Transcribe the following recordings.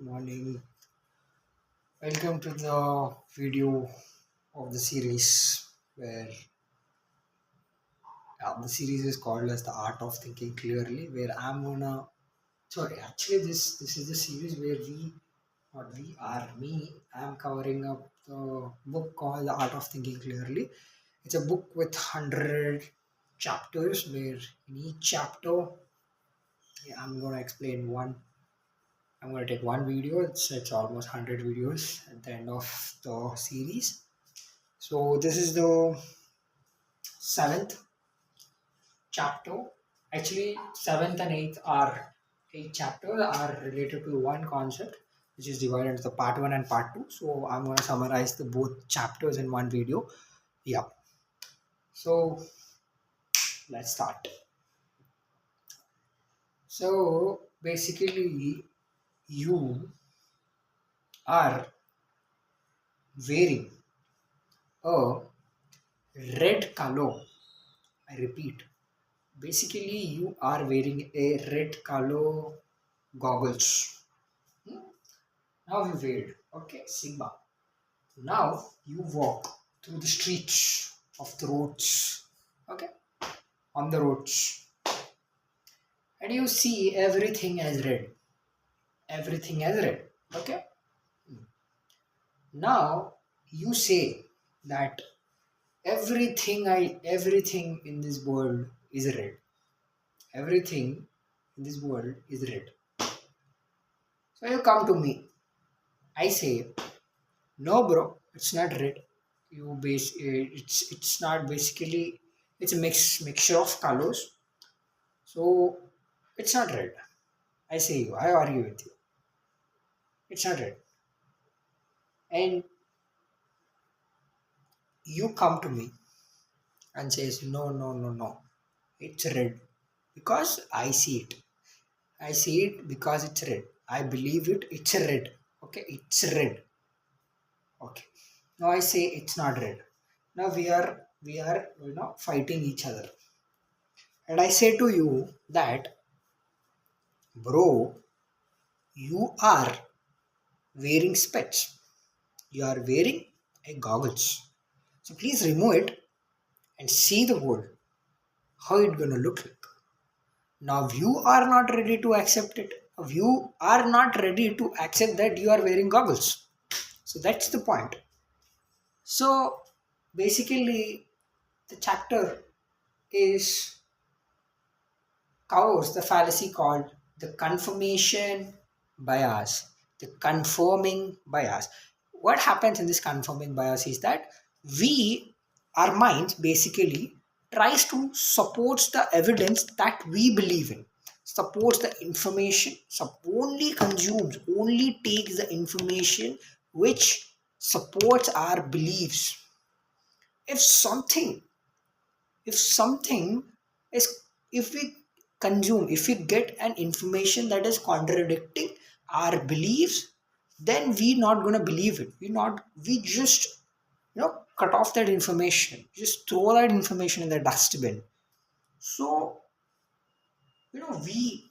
morning. Welcome to the video of the series where the series is called as the Art of Thinking Clearly. Where I'm gonna sorry, actually this is the series where not we are me. I'm covering up the book called The Art of Thinking Clearly. It's a book with 100 chapters where in each chapter I'm gonna explain one. I'm going to take one video. It's almost 100 videos at the end of the series. So this is the seventh chapter. Actually, seventh and eighth are eight chapters are related to one concept, which is divided into the part one and part two. So I'm going to summarize the both chapters in one video. Yeah. So let's start. So basically, you are wearing a red color. I repeat, basically, you are wearing a red color goggles. Hmm? Now you wear, okay, Sigma. Now you walk through the streets of the roads, okay, on the roads, and you see everything as red. Everything as red, okay. Now you say that everything in this world is red. Everything in this world is red. So you come to me. I say, no, bro, it's not red. It's not basically it's a mixture of colors. So it's not red. I say you. I argue with you. It's not red. And you come to me and says no, no, no, no. It's red because I see it. I see it because it's red. I believe it. It's a red. Okay, it's red. Okay. Now I say it's not red. Now we are fighting each other. And I say to you that, bro, you are wearing specs. You are wearing a goggles. So please remove it and see the world. How it gonna look like. Now you are not ready to accept it. Now you are not ready to accept that you are wearing goggles. So that's the point. So basically the chapter is covers the fallacy called the confirmation bias, the conforming bias. What happens in this conforming bias is that our minds basically tries to supports the evidence that we believe in, supports the information, only consumes, only takes the information which supports our beliefs. If something if something is if we consume, if we get an information that is contradicting our beliefs, then we not going to believe it. We just cut off that information, just throw that information in the dustbin. So we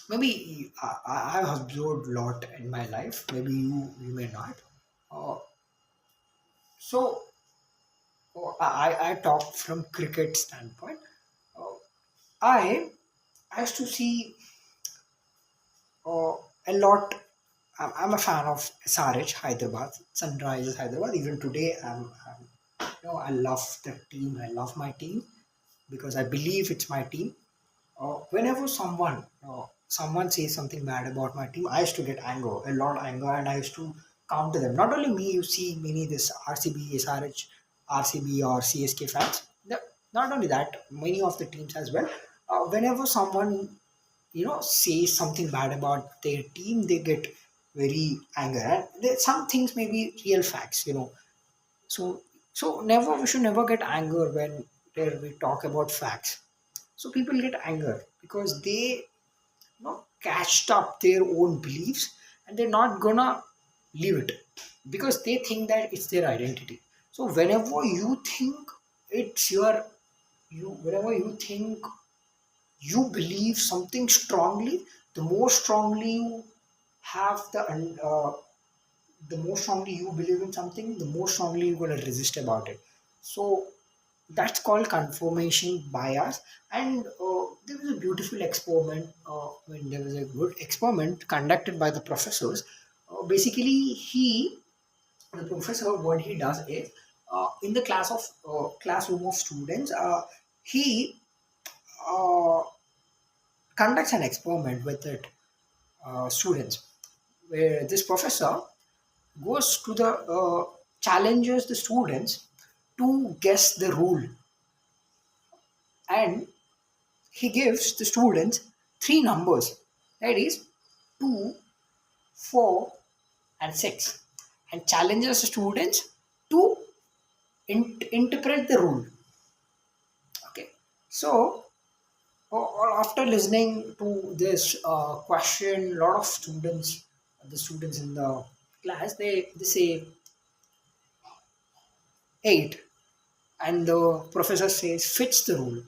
maybe I have observed a lot in my life, maybe you may not. Uh, so I talk from cricket standpoint. uh, I I used to see uh, a lot. I'm a fan of SRH Hyderabad, Sunrisers Hyderabad. Even today, I love the team. I love my team because I believe it's my team. Whenever someone says something bad about my team, I used to get anger, a lot of anger, and I used to counter them. Not only me, you see many this RCB, SRH, RCB or CSK fans. Not only that, many of the teams as well. Whenever someone say something bad about their team, they get very angry. And some things may be real facts. So never we should never get anger when there we talk about facts. So people get anger because they catched up their own beliefs, and they're not gonna leave it because they think that it's their identity. So whenever you think it's your you whenever you think you believe something strongly, the more strongly you have the more strongly you believe in something, the more strongly you're going to resist about it. So that's called confirmation bias. And there was a beautiful experiment. When there was a good experiment conducted by the professors. Basically, the professor, what he does is, in the classroom of students, he uh, conducts an experiment with it students, where this professor goes to the challenges the students to guess the rule, and he gives the students three numbers, that is 2, 4, and 6, and challenges the students to interpret the rule. Okay, so after listening to this question, a lot of students, the students in the class, they say 8, and the professor says fits the rule,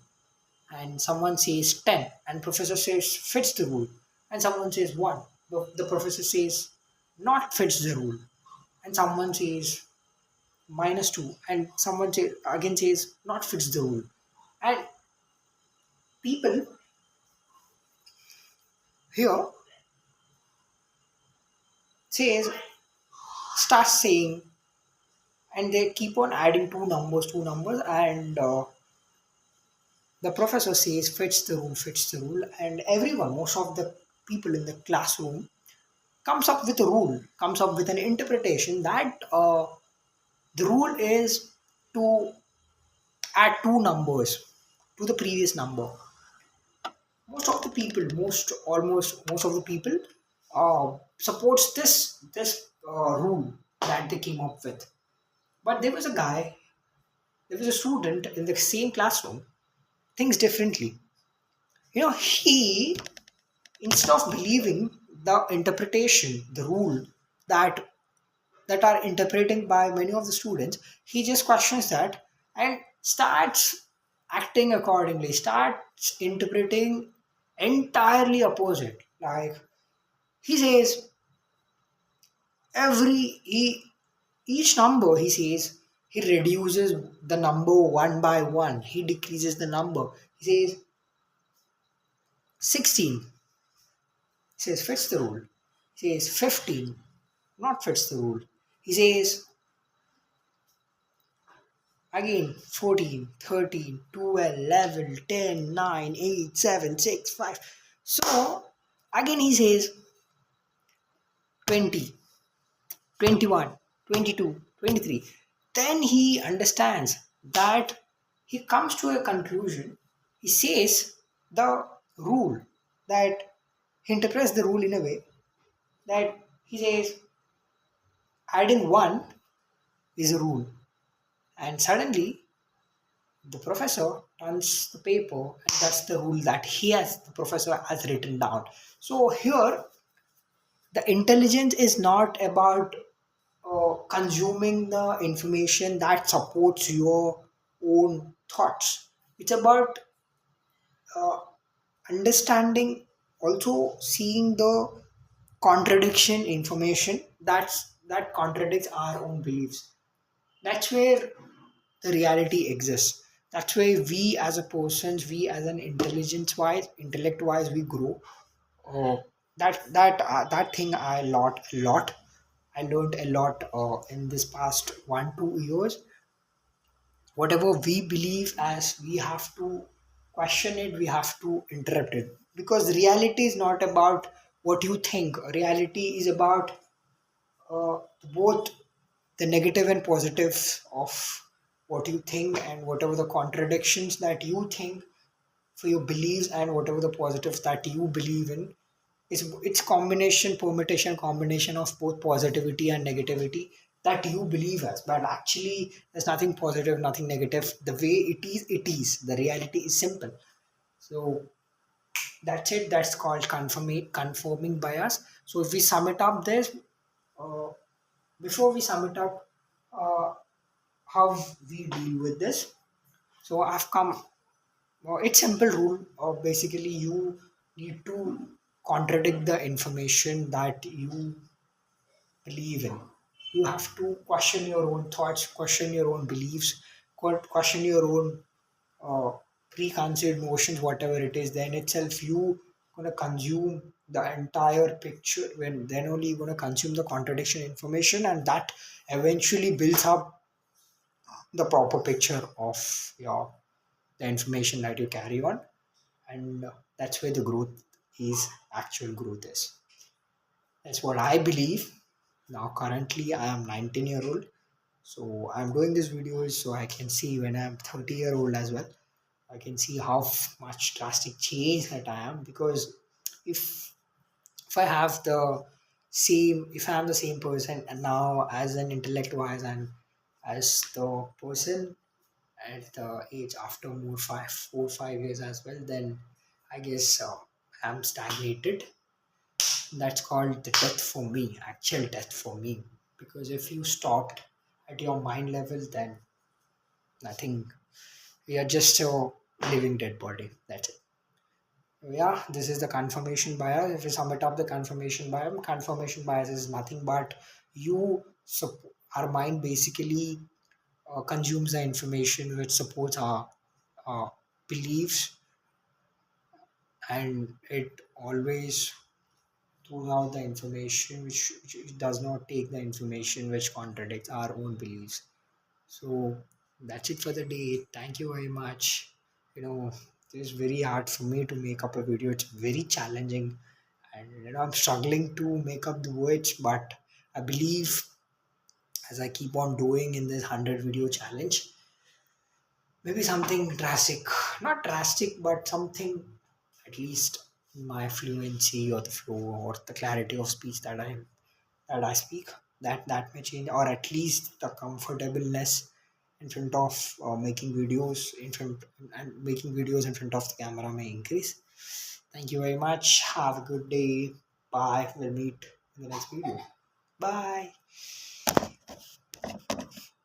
and someone says 10, and professor says fits the rule, and someone says 1, the professor says not fits the rule, and someone says -2, and someone again says not fits the rule. And people here says start saying, and they keep on adding two numbers, and the professor says fits the rule, and everyone, most of the people in the classroom, comes up with a rule, comes up with an interpretation that the rule is to add two numbers to the previous number. Most of the people, most of the people supports this rule that they came up with. But there was a student in the same classroom thinks differently. He, instead of believing the interpretation, the rule that are interpreting by many of the students, he just questions that and starts acting accordingly, starts interpreting entirely opposite. Like, he says every he each number, he says, he reduces the number one by one, he decreases the number. He says 16, he says fits the rule. He says 15, not fits the rule. He says again 14, 13, 12, 11, 10, 9, 8, 7, 6, 5. So again he says 20, 21, 22, 23. Then he understands that, he comes to a conclusion. He says the rule, that he interprets the rule in a way that he says adding 1 is a rule. And suddenly the professor turns the paper, and that's the rule that the professor has written down. So here, the intelligence is not about consuming the information that supports your own thoughts. It's about uh, understanding, also seeing the contradiction information that contradicts our own beliefs. That's where the reality exists. That's why we as a persons, we as an intelligence wise, intellect wise, we grow. That thing I learned a lot in this past 1 2 years. Whatever we believe, as we have to question it, we have to interrupt it, because reality is not about what you think. Reality is about uh, both the negative and positive of what you think, and whatever the contradictions that you think for your beliefs, and whatever the positives that you believe in. It's combination, permutation, combination of both positivity and negativity that you believe as. But actually, there's nothing positive, nothing negative. The way it is. The reality is simple. So that's it. That's called conforming bias. So if we sum it up, this uh, before we sum it up, uh, how we deal with this. So I've come. It's simple rule. Basically, you need to contradict the information that you believe in. You have to question your own thoughts, question your own beliefs, question your own uh, preconceived notions, whatever it is. Then itself, you gonna consume the entire picture. When then only you're gonna consume the contradiction information, and that eventually builds up the proper picture of your the information that you carry on, and that's where the growth is. Actual growth is. That's what I believe. Now, currently, I am 19-year-old. So I'm doing these videos so I can see when I'm 30-year-old as well. I can see how much drastic change that I am, because if if I have the if I'm the same person and now as an intellect wise and as the person at the age after 4 5 years as well, then I guess I'm stagnated. That's called the death for me, actual death for me. Because if you stopped at your mind level, then nothing. We are just a living dead body. That's it. Yeah, this is the confirmation bias. If we sum it up, the confirmation bias is nothing but you. Our mind basically consumes the information which supports our beliefs, and it always throws out the information which does not take the information which contradicts our own beliefs. So that's it for the day. Thank you very much. It's very hard for me to make up a video. It's very challenging, and I'm struggling to make up the words. But I believe as I keep on doing in this 100 video challenge, maybe something drastic, not drastic, but something at least my fluency or the flow or the clarity of speech that I speak, that may change, or at least the comfortableness in front of making videos in front and making videos in front of the camera may increase. Thank you very much. Have a good day. Bye. We'll meet in the next video. Bye.